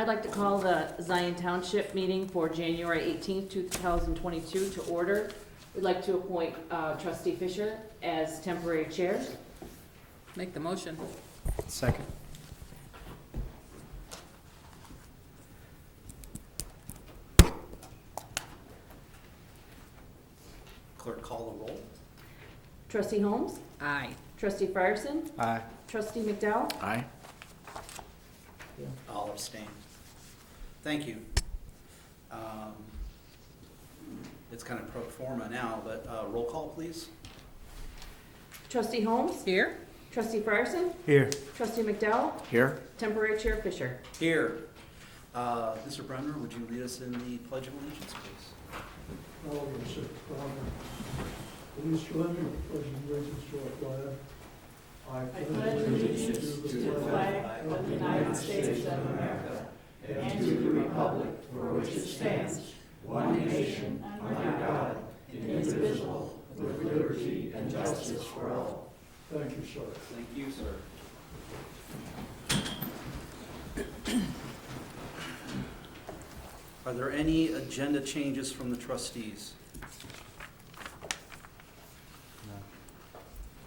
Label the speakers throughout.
Speaker 1: I'd like to call the Zion Township meeting for January 18th, 2022 to order. We'd like to appoint Trustee Fisher as temporary chair.
Speaker 2: Make the motion.
Speaker 3: Second.
Speaker 4: Clerk, call the roll.
Speaker 1: Trustee Holmes?
Speaker 2: Aye.
Speaker 1: Trustee Frierson?
Speaker 3: Aye.
Speaker 1: Trustee McDowell?
Speaker 3: Aye.
Speaker 4: I'll abstain. Thank you. It's kind of pro forma now, but roll call, please.
Speaker 1: Trustee Holmes?
Speaker 2: Here?
Speaker 1: Trustee Frierson?
Speaker 3: Here.
Speaker 1: Trustee McDowell?
Speaker 3: Here.
Speaker 1: Temporary chair Fisher.
Speaker 4: Here. Mr. Bremner, would you lead us in the Pledge of Allegiance, please?
Speaker 5: Oh, yes, sir. Please join me in the pledge of allegiance to our flag.
Speaker 6: I pledge allegiance to the flag of the United States of America and to the republic for which it stands, one nation, under God, indivisible, with liberty and justice for all.
Speaker 5: Thank you, sir.
Speaker 4: Thank you, sir. Are there any agenda changes from the trustees?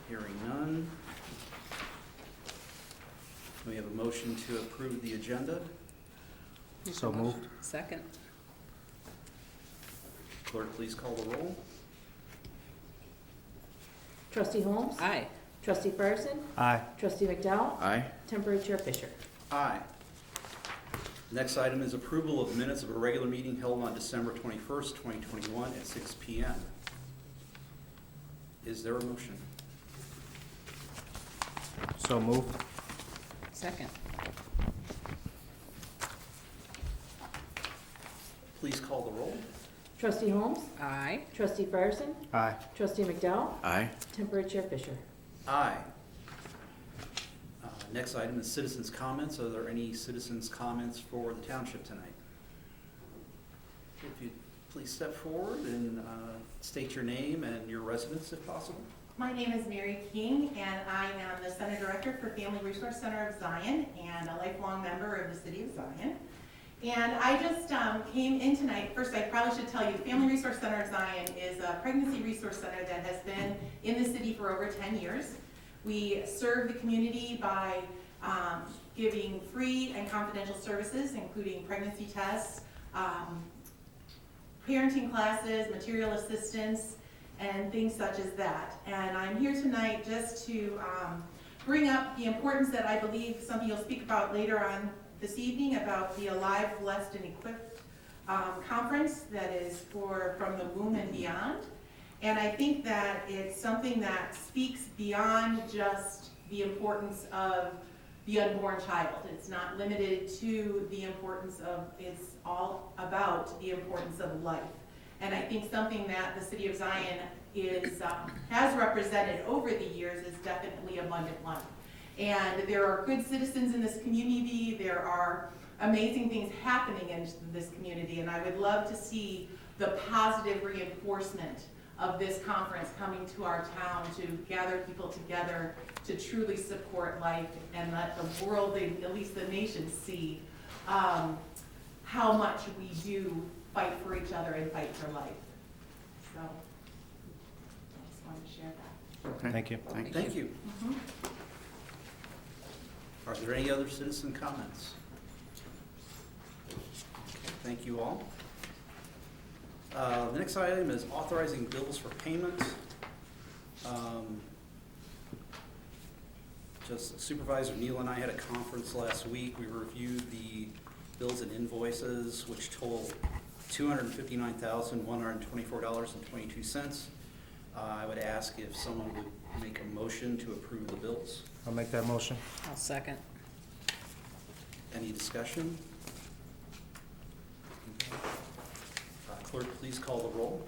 Speaker 4: Hearing none. We have a motion to approve the agenda.
Speaker 3: So moved.
Speaker 2: Second.
Speaker 4: Clerk, please call the roll.
Speaker 1: Trustee Holmes?
Speaker 2: Aye.
Speaker 1: Trustee Frierson?
Speaker 3: Aye.
Speaker 1: Trustee McDowell?
Speaker 3: Aye.
Speaker 1: Temporary chair Fisher.
Speaker 4: Aye. Next item is approval of minutes of a regular meeting held on December 21st, 2021 at 6 p.m. Is there a motion?
Speaker 3: So moved.
Speaker 2: Second.
Speaker 4: Please call the roll.
Speaker 1: Trustee Holmes?
Speaker 2: Aye.
Speaker 1: Trustee Frierson?
Speaker 3: Aye.
Speaker 1: Trustee McDowell?
Speaker 3: Aye.
Speaker 1: Temporary chair Fisher.
Speaker 4: Aye. Next item is citizens' comments. Are there any citizens' comments for the township tonight? If you'd please step forward and state your name and your residence if possible.
Speaker 7: My name is Mary King, and I am the Center Director for Family Resource Center of Zion and a lifelong member of the City of Zion. And I just came in tonight. First, I probably should tell you, the Family Resource Center of Zion is a pregnancy resource center that has been in the city for over 10 years. We serve the community by giving free and confidential services, including pregnancy tests, parenting classes, material assistance, and things such as that. And I'm here tonight just to bring up the importance that I believe something you'll speak about later on this evening about the Alive, Blessed, and Equipped conference that is from the womb and beyond. And I think that it's something that speaks beyond just the importance of the unborn child. It's not limited to the importance of, it's all about the importance of life. And I think something that the City of Zion has represented over the years is definitely abundant life. And there are good citizens in this community. There are amazing things happening in this community. And I would love to see the positive reinforcement of this conference coming to our town to gather people together to truly support life and let the world, at least the nation, see how much we do fight for each other and fight for life. So I just wanted to share that.
Speaker 4: Okay.
Speaker 3: Thank you.
Speaker 4: Thank you.
Speaker 7: Mm-hmm.
Speaker 4: Are there any other citizen comments? Okay, thank you all. The next item is authorizing bills for payment. Just Supervisor Neal and I had a conference last week. We reviewed the bills and invoices, which total $259,124.22. I would ask if someone would make a motion to approve the bills.
Speaker 3: I'll make that motion.
Speaker 2: I'll second.
Speaker 4: Any discussion? Clerk, please call the roll.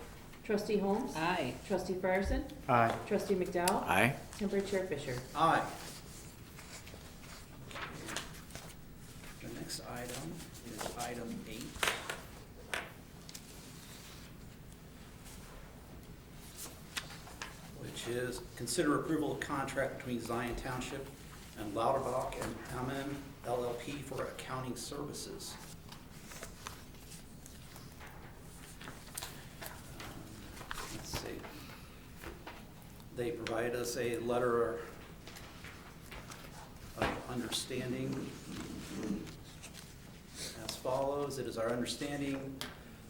Speaker 1: Trustee Holmes?
Speaker 2: Aye.
Speaker 1: Trustee Frierson?
Speaker 3: Aye.
Speaker 1: Trustee McDowell?
Speaker 3: Aye.
Speaker 1: Temporary chair Fisher.
Speaker 4: Aye. The next item is item 8. Which is consider approval of contract between Zion Township and Lauterbach and Hammond LLP for accounting services. Let's see. They provided us a letter of understanding as follows. It is our understanding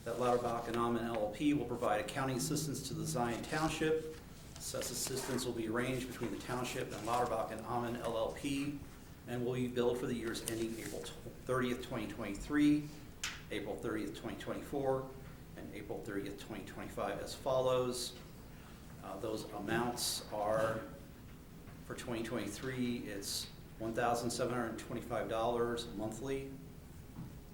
Speaker 4: that Lauterbach and Amman LLP will provide accounting assistance to the Zion Township. Such assistance will be arranged between the Township and Lauterbach and Amman LLP and will be billed for the years ending April 30th, 2023, April 30th, 2024, and April 30th, 2025 as follows. Those amounts are, for 2023, it's $1,725 monthly.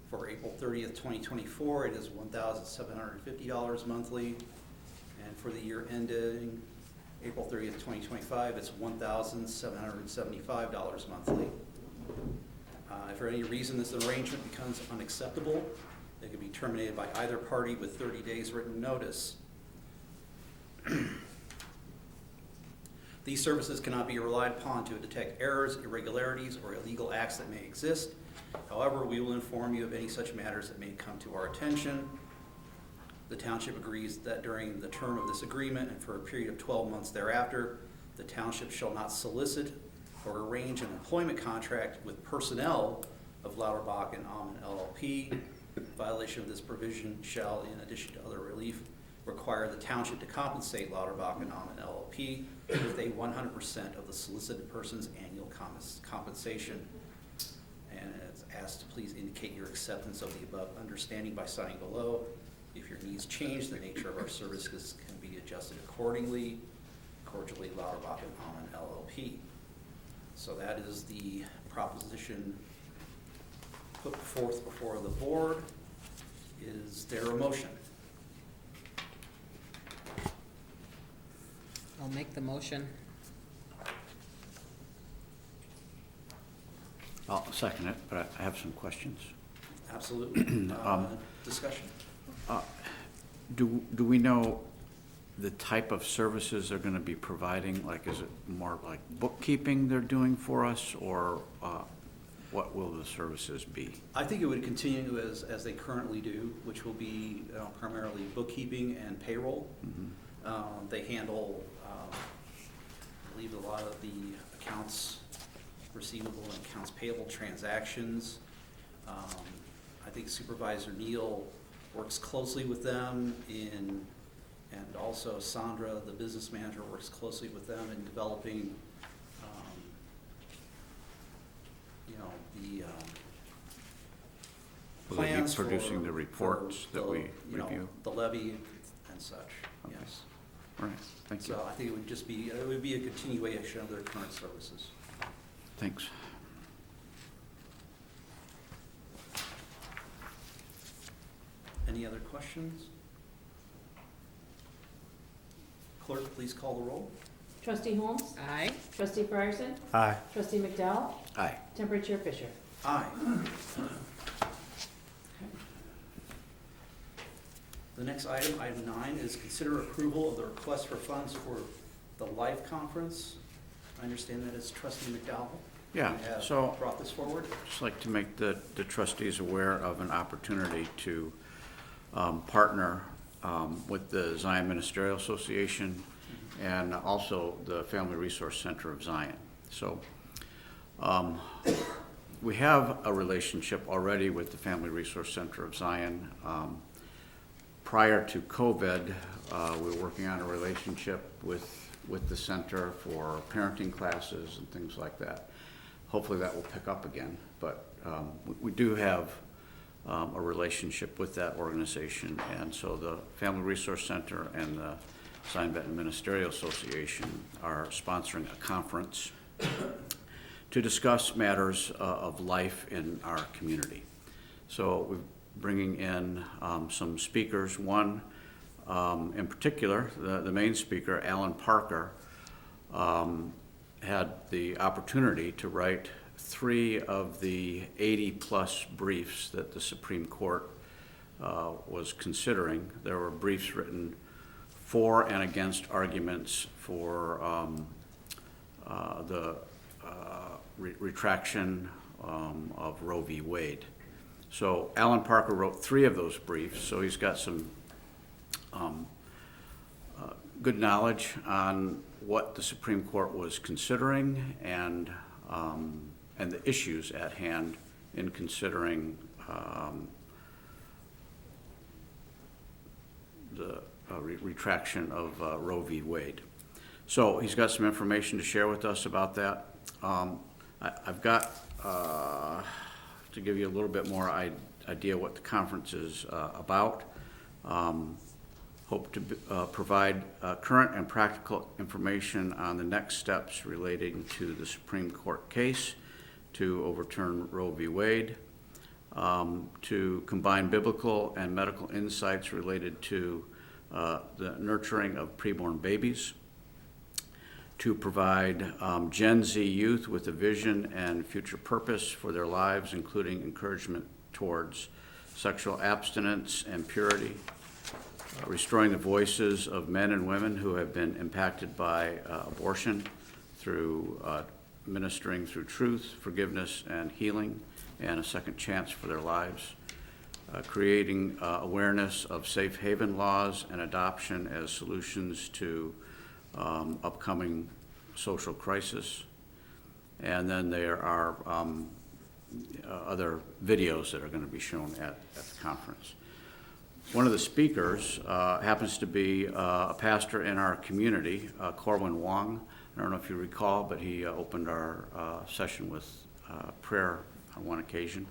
Speaker 4: For April 30th, 2024, it is $1,750 monthly. And for the year ending April 30th, 2025, it's $1,775 monthly. If for any reason this arrangement becomes unacceptable, it can be terminated by either party with 30 days written notice. These services cannot be relied upon to detect errors, irregularities, or illegal acts that may exist. However, we will inform you of any such matters that may come to our attention. The Township agrees that during the term of this agreement and for a period of 12 months thereafter, the Township shall not solicit or arrange an employment contract with personnel of Lauterbach and Amman LLP. Violation of this provision shall, in addition to other relief, require the Township to compensate Lauterbach and Amman LLP with a 100% of the solicited person's annual compensation. And it's asked to please indicate your acceptance of the above understanding by signing below. If your needs change, the nature of our services can be adjusted accordingly. Cordially, Lauterbach and Amman LLP. So that is the proposition put forth before the board. Is there a motion?
Speaker 2: I'll make the motion.
Speaker 8: I'll second it, but I have some questions.
Speaker 4: Absolutely. Discussion.
Speaker 8: Do we know the type of services they're going to be providing? Like, is it more like bookkeeping they're doing for us, or what will the services be?
Speaker 4: I think it would continue as they currently do, which will be primarily bookkeeping and payroll.
Speaker 8: Mm-hmm.
Speaker 4: They handle, I believe, a lot of the accounts receivable and accounts payable transactions. I think Supervisor Neal works closely with them and also Sandra, the business manager, works closely with them in developing, the
Speaker 8: Will they be
Speaker 4: plans
Speaker 8: producing the reports that we review?
Speaker 4: The levy and such,
Speaker 8: Okay.
Speaker 4: yes.
Speaker 8: All right, thank you.
Speaker 4: So I think it would just be, it would be a continuation of their current services.
Speaker 8: Thanks.
Speaker 4: Any other questions? Clerk, please call the roll.
Speaker 1: Trustee Holmes?
Speaker 2: Aye.
Speaker 1: Trustee Frierson?
Speaker 3: Aye.
Speaker 1: Trustee McDowell?
Speaker 8: Aye.
Speaker 1: Temporary Chair Fisher?
Speaker 4: Aye. The next item, item 9, is consider approval of the request for funds for the Life Conference. I understand that it's Trustee McDowell.
Speaker 8: Yeah,
Speaker 4: who have
Speaker 8: so
Speaker 4: brought this forward.
Speaker 8: just like to make the trustees aware of an opportunity to partner with the Zion Ministerial Association and also the Family Resource Center of Zion. So we have a relationship already with the Family Resource Center of Zion. Prior to COVID, we were working on a relationship with the center for parenting classes and things like that. Hopefully that will pick up again, but we do have a relationship with that organization, and so the Family Resource Center and the Zion Benton Ministerial Association are sponsoring a conference to discuss matters of life in our community. So we're bringing in some speakers. One in particular, the main speaker, Alan Parker, had the opportunity to write 3 of the 80-plus briefs that the Supreme Court was considering. There were briefs written for and against arguments for the retraction of Roe v. Wade. So Alan Parker wrote 3 of those briefs, so he's got some good knowledge on what the Supreme Court was considering and the issues at hand in considering the retraction of Roe v. Wade. So he's got some information to share with us about that. I've got, to give you a little bit more idea what the conference is about, hope to provide current and practical information on the next steps relating to the Supreme Court case to overturn Roe v. Wade, to combine biblical and medical insights related to the nurturing of preborn babies, to provide Gen Z youth with a vision and future purpose for their lives, including encouragement towards sexual abstinence and purity, restoring the voices of men and women who have been impacted by abortion through ministering through truth, forgiveness, and healing, and a second chance for their lives, creating awareness of safe haven laws and adoption as solutions to upcoming social crisis. And then there are other videos that are going to be shown at the conference. One of the speakers happens to be a pastor in our community, Corwin Wong. I don't know if you recall, but he opened our session with prayer on one occasion.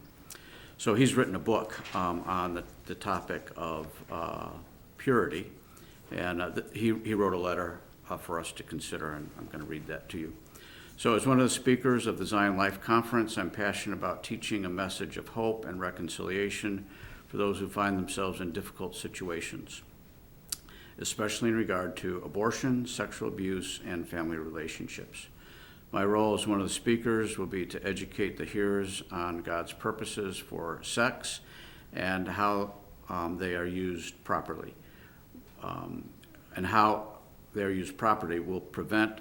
Speaker 8: So he's written a book on the topic of purity, and he wrote a letter for us to consider, and I'm going to read that to you. So as one of the speakers of the Zion Life Conference, I'm passionate about teaching a message of hope and reconciliation for those who find themselves in difficult situations, especially in regard to abortion, sexual abuse, and family relationships. My role as one of the speakers will be to educate the hearers on God's purposes for sex and how they are used properly. And how they are used properly will prevent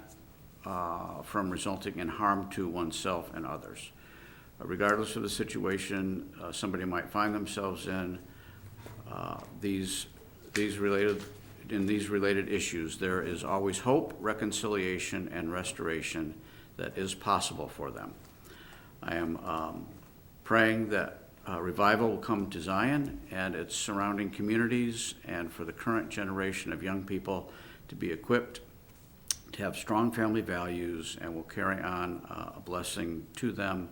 Speaker 8: from resulting in harm to oneself and others. Regardless of the situation somebody might find themselves in, these related issues, there is always hope, reconciliation, and restoration that is possible for them. I am praying that revival will come to Zion and its surrounding communities, and for the current generation of young people to be equipped to have strong family values, and will carry on a blessing to them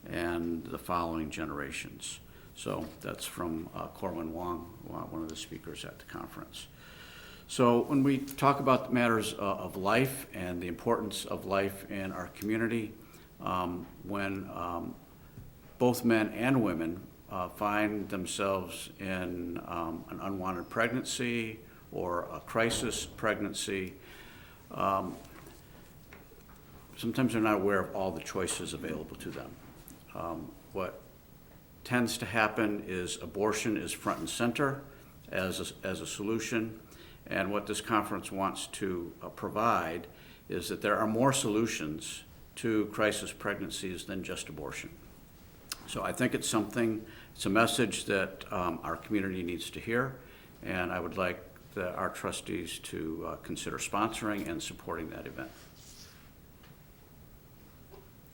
Speaker 8: and the following generations. So that's from Corwin Wong, one of the speakers at the conference. So when we talk about matters of life and the importance of life in our community, when both men and women find themselves in an unwanted pregnancy or a crisis pregnancy, sometimes they're not aware of all the choices available to them. What tends to happen is abortion is front and center as a solution, and what this conference wants to provide is that there are more solutions to crisis pregnancies than just abortion. So I think it's a message that our community needs to hear, and I would like our trustees to consider sponsoring and supporting that event.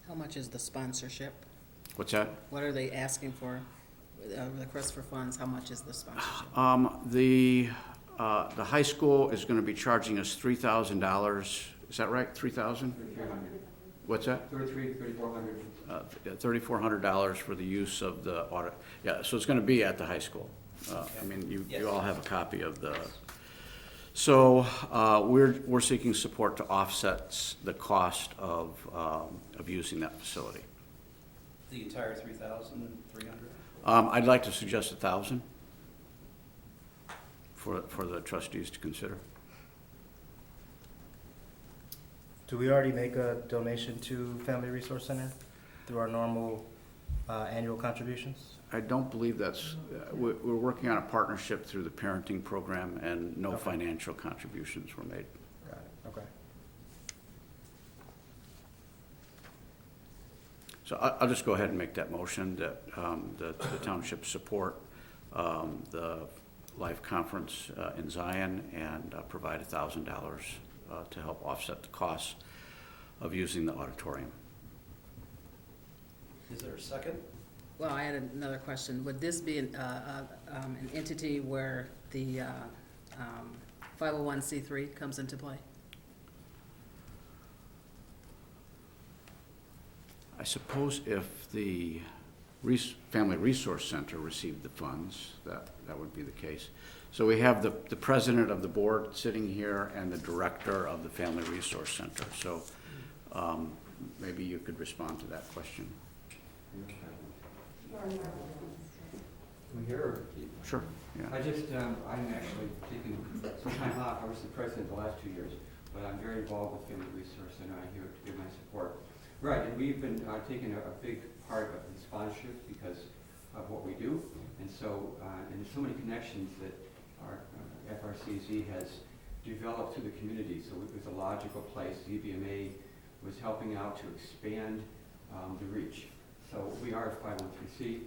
Speaker 2: How much is the sponsorship?
Speaker 8: What's that?
Speaker 2: What are they asking for? The request for funds, how much is the sponsorship?
Speaker 8: The high school is going to be charging us $3,000. Is that right? $3,000? What's that? $3,400 for the use of the audit. Yeah, so it's going to be at the high school. I mean, you all have a copy of the. So we're seeking support to offset the cost of using that facility.
Speaker 4: The entire 3,300?
Speaker 8: I'd like to suggest 1,000 for the trustees to consider.
Speaker 3: Do we already make a donation to Family Resource Center through our normal annual contributions?
Speaker 8: I don't believe that's, we're working on a partnership through the parenting program, and no financial contributions were made.
Speaker 3: Got it, okay.
Speaker 8: So I'll just go ahead and make that motion that the township support the Life Conference in Zion and provide $1,000 to help offset the costs of using the auditorium.
Speaker 4: Is there a second?
Speaker 2: Well, I had another question. Would this be an entity where the 501c3 comes into play?
Speaker 8: I suppose if the Family Resource Center received the funds, that would be the case. So we have the president of the board sitting here and the director of the Family Resource Center. So maybe you could respond to that question.
Speaker 9: I'm here.
Speaker 8: Sure, yeah.
Speaker 9: I'm actually taking some time off. I was the president the last 2 years, but I'm very involved with Family Resource Center. I'm here to give my support. Right, and we've been taking a big part of the sponsorship because of what we do. And so, and there's so many connections that our FRCZ has developed to the community. So it was a logical place. The EBMA was helping out to expand the reach. So we are a 501(c)(3).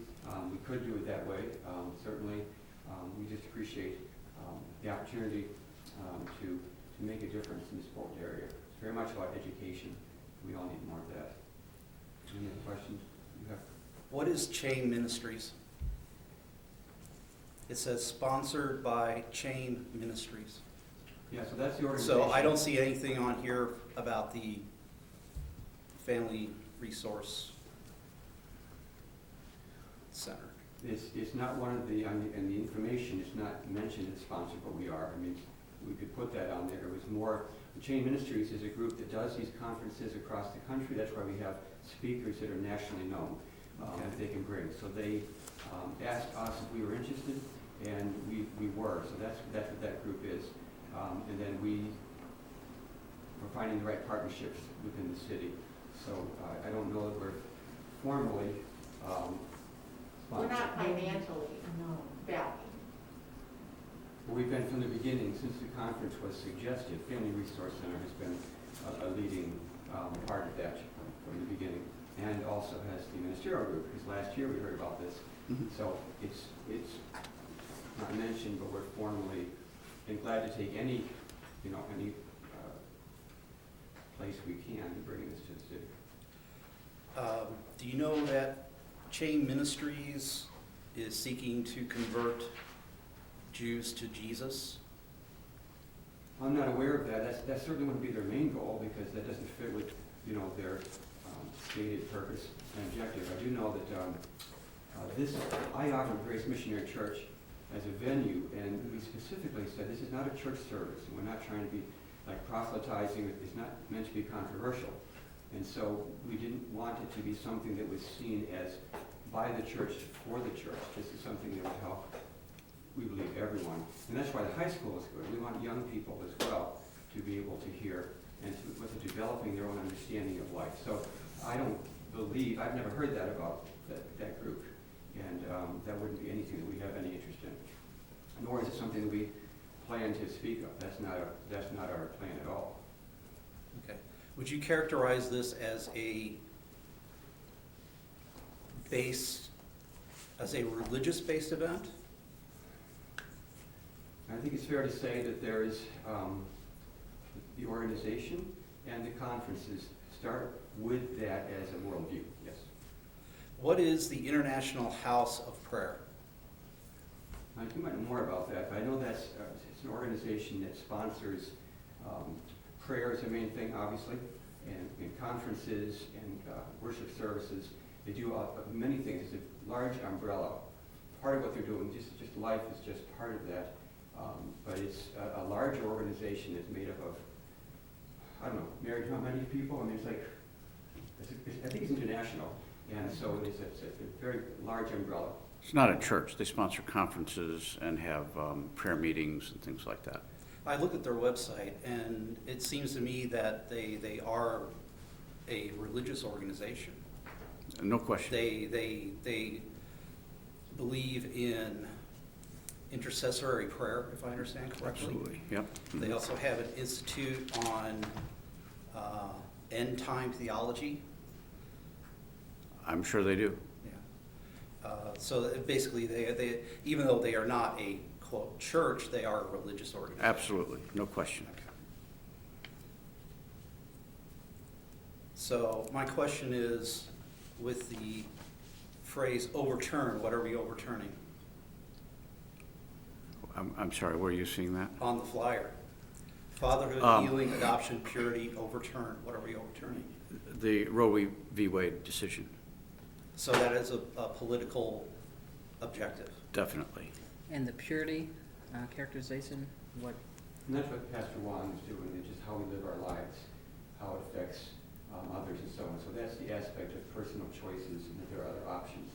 Speaker 9: We could do it that way, certainly. We just appreciate the opportunity to make a difference in the sport area. It's very much about education. We all need more of that. Any other questions you have?
Speaker 4: What is Chain Ministries? It says sponsored by Chain Ministries.
Speaker 9: Yeah, so that's the organization.
Speaker 4: So I don't see anything on here about the Family Resource Center.
Speaker 9: It's not one of the, and the information is not mentioned as sponsored, but we are. I mean, we could put that on there. It was more, the Chain Ministries is a group that does these conferences across the country. That's why we have speakers that are nationally known that they can bring. So they asked us if we were interested, and we were. So that's what that group is. And then we're finding the right partnerships within the city. So I don't know that we're formally
Speaker 6: We're not financially, valued.
Speaker 9: Well, we've been from the beginning, since the conference was suggested. Family Resource Center has been a leading part of that from the beginning, and also has the ministerial group, because last year we heard about this. So it's not mentioned, but we're formally glad to take any place we can to bring this to the city.
Speaker 4: Do you know that Chain Ministries is seeking to convert Jews to Jesus?
Speaker 9: I'm not aware of that. That certainly wouldn't be their main goal, because that doesn't fit with, their stated purpose and objective. I do know that I offered Grace Missionary Church as a venue, and we specifically said this is not a church service, and we're not trying to be like proselytizing. It's not meant to be controversial. And so we didn't want it to be something that was seen as by the church for the church. This is something that would help, we believe, everyone. And that's why the high school is good. We want young people as well to be able to hear and with developing their own understanding of life. So I don't believe, I've never heard that about that group. And that wouldn't be anything that we have any interest in. Nor is it something that we plan to speak of. That's not our plan at all.
Speaker 4: Okay. Would you characterize this as a religious-based event?
Speaker 9: I think it's fair to say that there is the organization and the conferences start with that as a worldview, yes.
Speaker 4: What is the International House of Prayer?
Speaker 9: I think you might know more about that, but I know that's it's an organization that sponsors prayer is the main thing, obviously, and conferences and worship services. They do many things. It's a large umbrella. Part of what they're doing, just life is just part of that. But it's a larger organization that's made up of, I don't know, Mary, how many people? I mean, I think it's international. And so it's a very large umbrella.
Speaker 8: It's not a church. They sponsor conferences and have prayer meetings and things like that.
Speaker 4: I looked at their website, and it seems to me that they are a religious organization.
Speaker 8: No question.
Speaker 4: They believe in intercessory prayer, if I understand correctly.
Speaker 8: Absolutely, yep.
Speaker 4: They also have an institute on end-time theology.
Speaker 8: I'm sure they do.
Speaker 4: Yeah. So that basically, they, even though they are not a quote church, they are a religious organization.
Speaker 8: Absolutely, no question.
Speaker 4: Okay. So my question is, with the phrase overturn, what are we overturning
Speaker 8: I'm sorry, where are you seeing that?
Speaker 4: on the flyer? Fatherhood, healing, adoption, purity, overturn. What are we overturning?
Speaker 8: The Roe v. Wade decision,
Speaker 4: So that is a political objective.
Speaker 8: definitely.
Speaker 2: And the purity characterization, what,
Speaker 9: And that's what Pastor Wong is doing, it's just how we live our lives, how it affects others and so on. So that's the aspect of personal choices and that there are other options.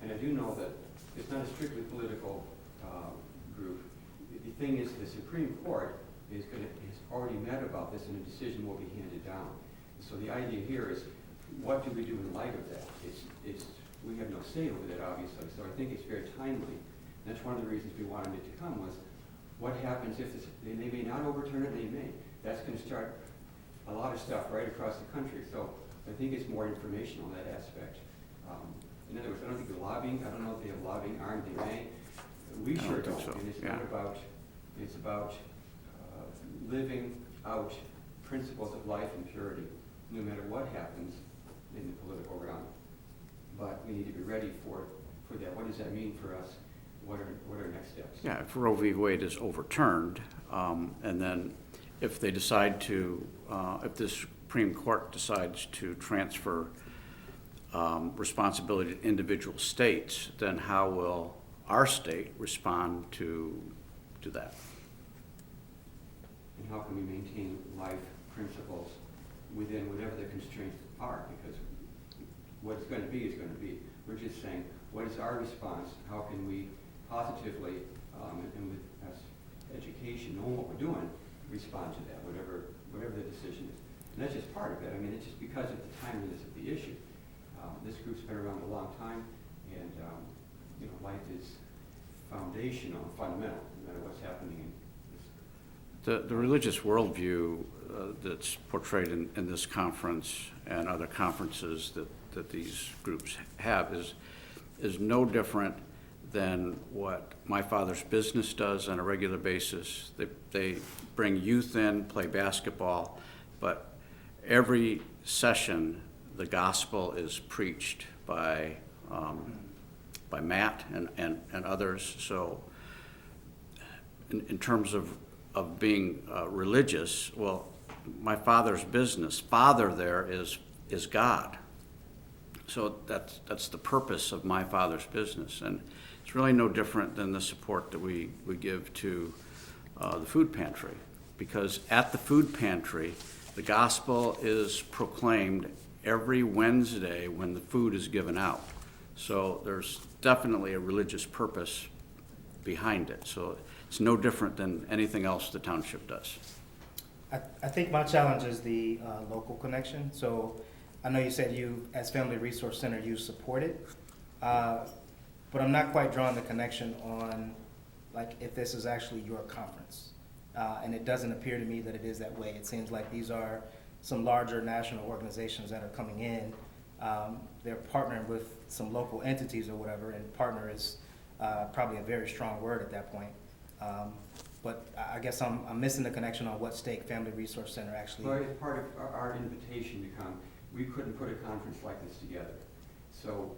Speaker 9: And I do know that it's not a strictly political group. The thing is, the Supreme Court has already met about this and a decision will be handed down. So the idea here is, what do we do in light of that? We have no say over that, obviously, so I think it's very timely. And that's one of the reasons we wanted it to come was, what happens if they may not overturn it, they may. That's going to start a lot of stuff right across the country, so I think it's more informational in that aspect. In other words, I don't think the lobbying, I don't know if they have lobbying arm, they may. We
Speaker 8: I
Speaker 9: sure
Speaker 8: don't think
Speaker 9: don't,
Speaker 8: so,
Speaker 9: and it's
Speaker 8: yeah.
Speaker 9: not about, it's about living out principles of life and purity, no matter what happens in the political realm. But we need to be ready for that. What does that mean for us? What are next steps?
Speaker 8: Yeah, if Roe v. Wade is overturned, and then if they decide to, if the Supreme Court decides to transfer responsibility to individual states, then how will our state respond to that?
Speaker 9: And how can we maintain life principles within whatever the constraints are? Because what's going to be is going to be. We're just saying, what is our response? How can we positively, and with us education, knowing what we're doing, respond to that, whatever the decision is. And that's just part of it. I mean, it's just because of the timeliness of the issue. This group's been around a long time, and life is foundational, fundamental, no matter what's happening in this.
Speaker 8: The religious worldview that's portrayed in this conference and other conferences that these groups have is no different than what My Father's Business does on a regular basis. They bring youth in, play basketball, but every session the gospel is preached by Matt and others. So in terms of being religious, well, My Father's Business, Father there is God. So that's the purpose of My Father's Business. And it's really no different than the support that we give to the food pantry. Because at the food pantry, the gospel is proclaimed every Wednesday when the food is given out. So there's definitely a religious purpose behind it. So it's no different than anything else the township does.
Speaker 3: I think my challenge is the local connection. So I know you said you, as Family Resource Center, you support it, but I'm not quite drawing the connection on, like, if this is actually your conference. And it doesn't appear to me that it is that way. It seems like these are some larger national organizations that are coming in. They're partnering with some local entities or whatever, and partner is probably a very strong word at that point. But I guess I'm missing the connection on what stake Family Resource Center actually.
Speaker 9: Well, it's part of our invitation to come. We couldn't put a conference like this together. So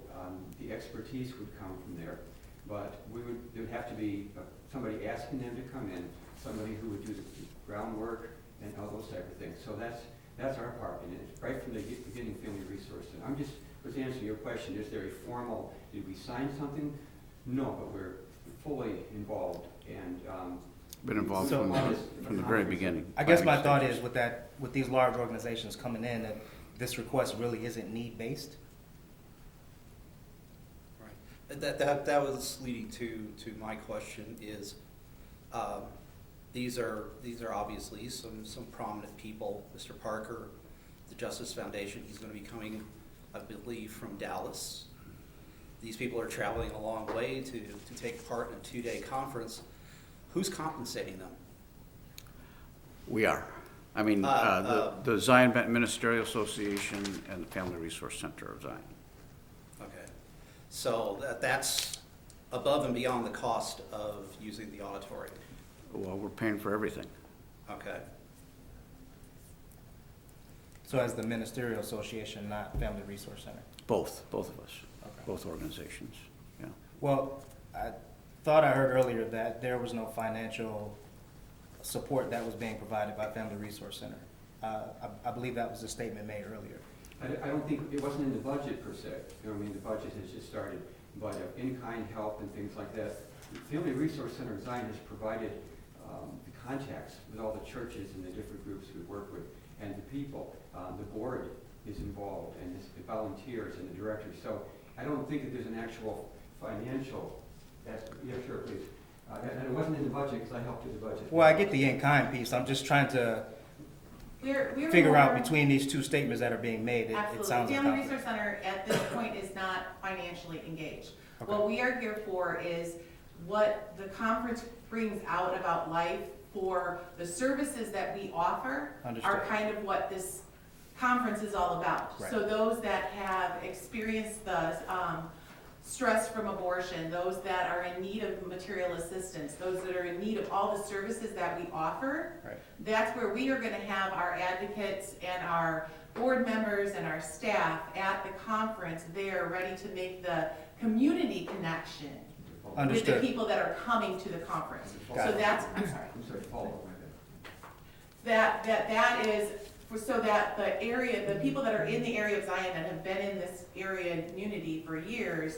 Speaker 9: the expertise would come from there. But there would have to be somebody asking them to come in, somebody who would do the groundwork and all those type of things. So that's our part in it. Right from the beginning, Family Resource Center. I'm just was answering your question. Is there a formal, did we sign something? No, but we're fully involved and
Speaker 8: Been involved
Speaker 3: So-
Speaker 8: from the very beginning.
Speaker 3: I guess my thought is with these large organizations coming in, that this request really isn't need-based.
Speaker 4: Right. That was leading to my question is, these are obviously some prominent people. Mr. Parker, the Justice Foundation, he's going to be coming, I believe, from Dallas. These people are traveling a long way to take part in a 2-day conference. Who's compensating them?
Speaker 8: We are. I mean, the Zion Ministerial Association and the Family Resource Center of Zion.
Speaker 4: Okay, so that's above and beyond the cost of using the auditorium.
Speaker 8: Well, we're paying for everything.
Speaker 4: Okay,
Speaker 3: So as the ministerial association, not Family Resource Center?
Speaker 8: Both of us,
Speaker 3: Okay.
Speaker 8: both organizations, yeah.
Speaker 3: Well, I thought I heard earlier that there was no financial support that was being provided by Family Resource Center. I believe that was a statement made earlier.
Speaker 9: I don't think, it wasn't in the budget per se, you know what I mean, the budget has just started, but in-kind help and things like that. The Family Resource Center of Zion has provided the contacts with all the churches and the different groups we work with, and the people. The board is involved, and the volunteers and the directors, so I don't think that there's an actual financial, yeah, sure, please. And it wasn't in the budget, because I helped with the budget.
Speaker 3: Well, I get the in-kind piece, I'm just trying to
Speaker 7: We're
Speaker 3: figure out
Speaker 7: more-
Speaker 3: between these two statements that are being made. It
Speaker 7: Absolutely.
Speaker 3: sounds like
Speaker 7: Family Resource Center at this point is not financially engaged. What we are here for is what the conference brings out about life for the services that we offer are
Speaker 3: Understood.
Speaker 7: kind of what this conference is all about.
Speaker 3: Right.
Speaker 7: So those that have experienced the stress from abortion, those that are in need of material assistance, those that are in need of all the services that we offer,
Speaker 3: Right.
Speaker 7: that's where we are gonna have our advocates and our board members and our staff at the conference there, ready to make the community connection with the
Speaker 3: Understood.
Speaker 7: people that are coming to the conference.
Speaker 3: Got
Speaker 7: So
Speaker 3: it.
Speaker 7: that's, I'm sorry.
Speaker 9: I'm sorry, follow up my bad.
Speaker 7: That is, so that the area, the people that are in the area of Zion that have been in this area and community for years,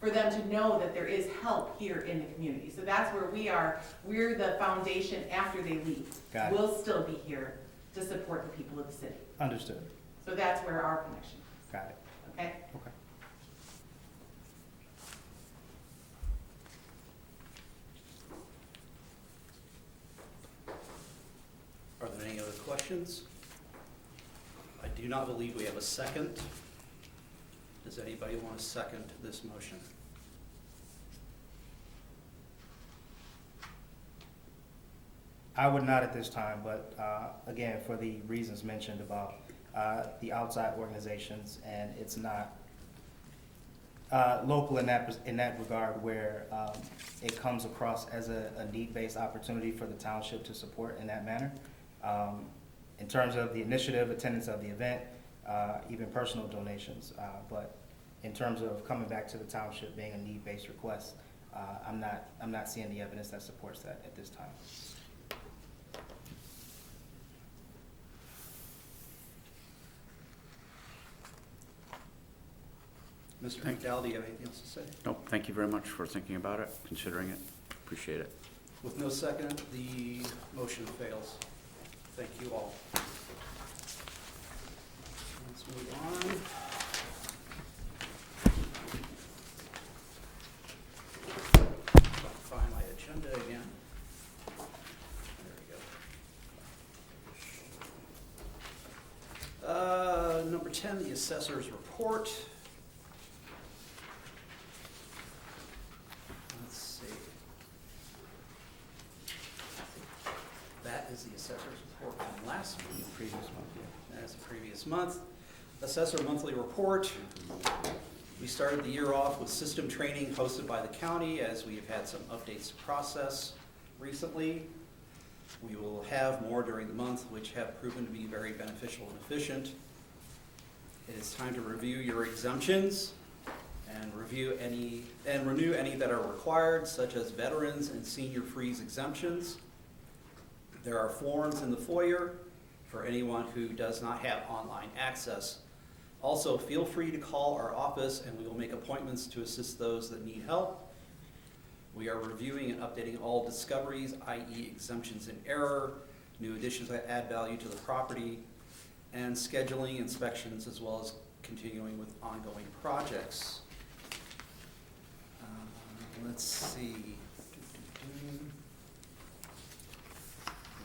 Speaker 7: for them to know that there is help here in the community. So that's where we are. We're the foundation after they leave.
Speaker 3: Got it.
Speaker 7: We'll still be here to support the people of the city.
Speaker 3: Understood.
Speaker 7: So that's where our connection is,
Speaker 3: Got it.
Speaker 7: okay?
Speaker 3: Okay.
Speaker 4: are there any other questions? I do not believe we have a second. Does anybody want to second this motion?
Speaker 3: I would not at this time, but again, for the reasons mentioned about the outside organizations, and it's not local in that regard, where it comes across as a need-based opportunity for the township to support in that manner. In terms of the initiative, attendance of the event, even personal donations, but in terms of coming back to the township being a need-based request, I'm not seeing the evidence that supports that at this time.
Speaker 4: Mr. McDowell, do you have anything else to say?
Speaker 8: Nope, thank you very much for thinking about it, considering it. Appreciate it.
Speaker 4: With no second, the motion fails. Thank you all. Let's move on. Find my agenda again. There we go. Number 10, the Assessors Report. Let's see. That is the Assessor's Report from last month.
Speaker 3: Previous month, yeah.
Speaker 4: That's the previous month. Assessor Monthly Report. We started the year off with system training hosted by the county, as we have had some updates to process recently. We will have more during the month, which have proven to be very beneficial and efficient. It is time to review your exemptions and renew any that are required, such as veterans and senior freeze exemptions. There are forms in the foyer for anyone who does not have online access. Also, feel free to call our office and we will make appointments to assist those that need help. We are reviewing and updating all discoveries, i.e. exemptions in error, new additions that add value to the property, and scheduling inspections, as well as continuing with ongoing projects. Let's see.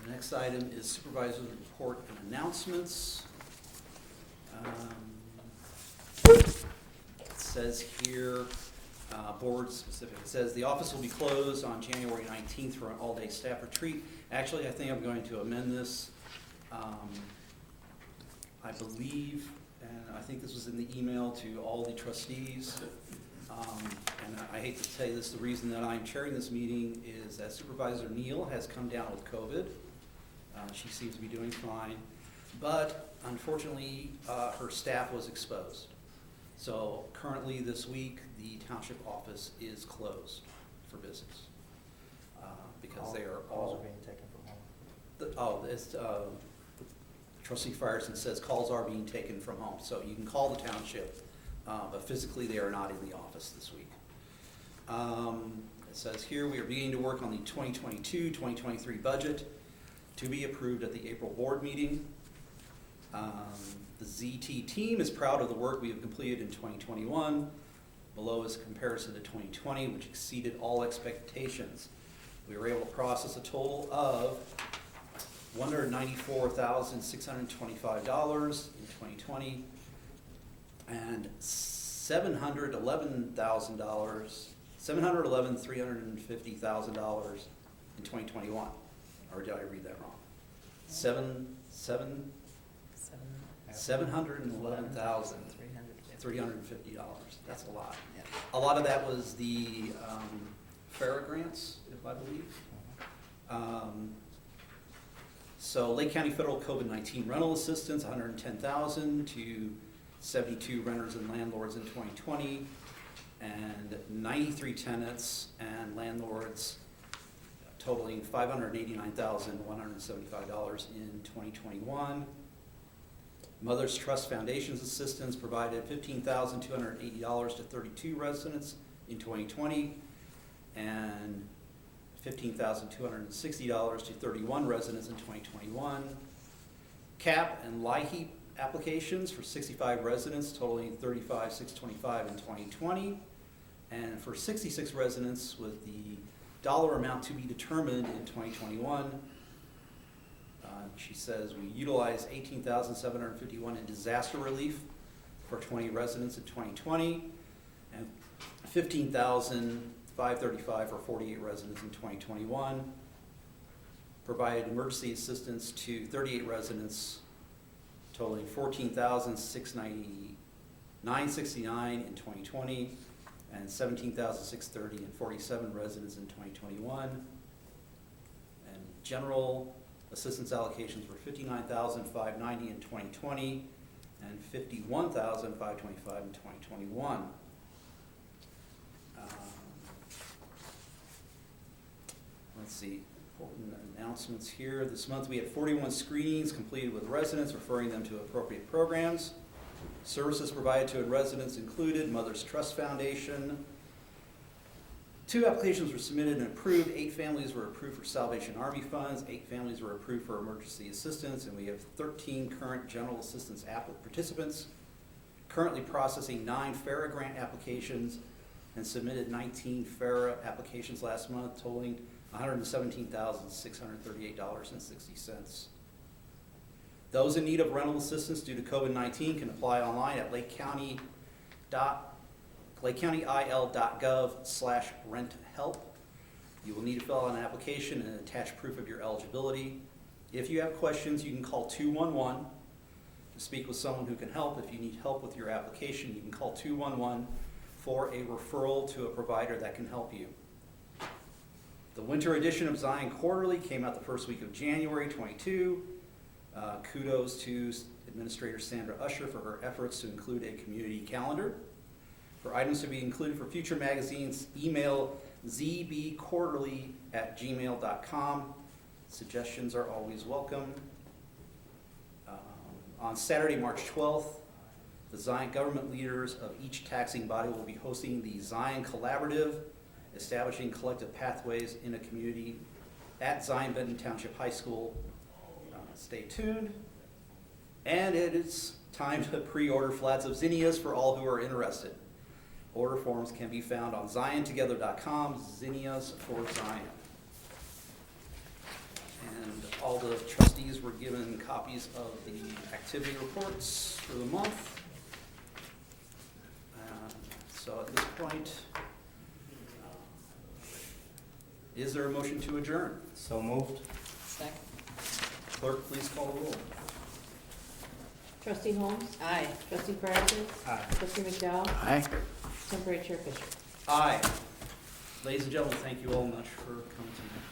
Speaker 4: The next item is Supervisor's Report and Announcements. It says here, board specific, it says the office will be closed on January 19th for an all-day staff retreat. Actually, I think I'm going to amend this. I believe and I think this was in the email to all the trustees. And I hate to tell you this, the reason that I'm chairing this meeting is that Supervisor Neal has come down with COVID. She seems to be doing fine, but unfortunately, her staff was exposed. So currently this week, the township office is closed for business because they are
Speaker 3: Calls
Speaker 4: all.
Speaker 3: are being taken from home.
Speaker 4: Trustee Frierson says calls are being taken from home, so you can call the township, but physically they are not in the office this week. It says here, we are beginning to work on the 2022-2023 budget to be approved at the April board meeting. The ZT team is proud of the work we have completed in 2021. Below is a comparison to 2020, which exceeded all expectations. We were able to process a total of $194,625 in 2020 and $711,350,000 in 2021. Or did I read that wrong? $711,350. That's a lot.
Speaker 2: Yeah.
Speaker 4: A lot of that was the FARA grants, if I believe. So Lake County Federal COVID-19 rental assistance, $110,000 to 72 renters and landlords in 2020, and 93 tenants and landlords totaling $589,175 in 2021. Mother's Trust Foundation's assistance provided $15,280 to 32 residents in 2020, and $15,260 to 31 residents in 2021. CAP and LIHEAP applications for 65 residents totaling $35,625 in 2020, and for 66 residents with the dollar amount to be determined in 2021. She says we utilized $18,751 in disaster relief for 20 residents in 2020, and $15,535 for 48 residents in 2021. Provided emergency assistance to 38 residents, totaling $14,669.69 in 2020, and $17,630 and 47 residents in 2021. And general assistance allocations were $59,590 in 2020 and $51,525 in 2021. Let's see, important announcements here. This month we had 41 screenings completed with residents, referring them to appropriate programs. Services provided to residents included Mother's Trust Foundation. 2 applications were submitted and approved. 8 families were approved for Salvation Army funds. 8 families were approved for emergency assistance, and we have 13 current general assistance participants. Currently processing 9 FARA grant applications and submitted 19 FARA applications last month, totaling $117,638.60. Those in need of rental assistance due to COVID-19 can apply online at lakecountyil.gov/renthelp. You will need to fill out an application and attach proof of your eligibility. If you have questions, you can call 211 to speak with someone who can help. If you need help with your application, you can call 211 for a referral to a provider that can help you. The winter edition of Zion Quarterly came out the first week of January 22. Kudos to Administrator Sandra Usher for her efforts to include a community calendar. For items to be included for future magazines, email zbquarterly@gmail.com. Suggestions are always welcome. On Saturday, March 12th, the Zion government leaders of each taxing body will be hosting the Zion Collaborative, establishing collective pathways in a community at Zion Benton Township High School. Stay tuned. And it is time to pre-order flats of zinnias for all who are interested. Order forms can be found on ziontogether.com, zinnias for Zion. And all the trustees were given copies of the activity reports for the month. So at this point, is there a motion to adjourn?
Speaker 3: So moved.
Speaker 2: Second.
Speaker 4: Clerk, please call the roll.
Speaker 1: Trustee Holmes?
Speaker 2: Aye.
Speaker 1: Trustee Francis?
Speaker 3: Aye.
Speaker 1: Trustee McDowell?
Speaker 8: Aye.
Speaker 1: Temporary Chair Fisher.
Speaker 4: Aye. Ladies and gentlemen, thank you all much for coming tonight.